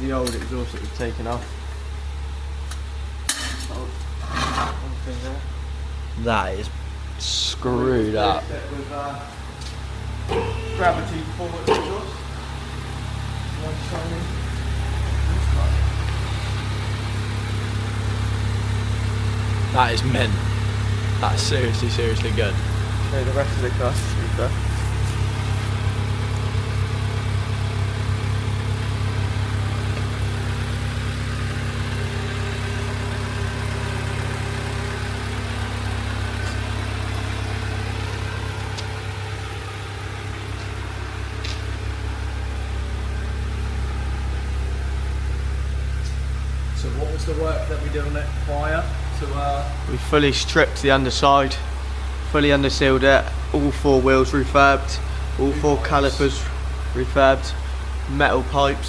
the old exhaust that was taken off. One thing there. That is screwed up. With gravity forward exhaust. That is mint. That's seriously good. Show the rest of the car, to be fair. So what was the work that we did on it prior to We fully stripped the underside, fully undersealed it, all 4 wheels refurbed, all 4 calipers refurbed, metal pipes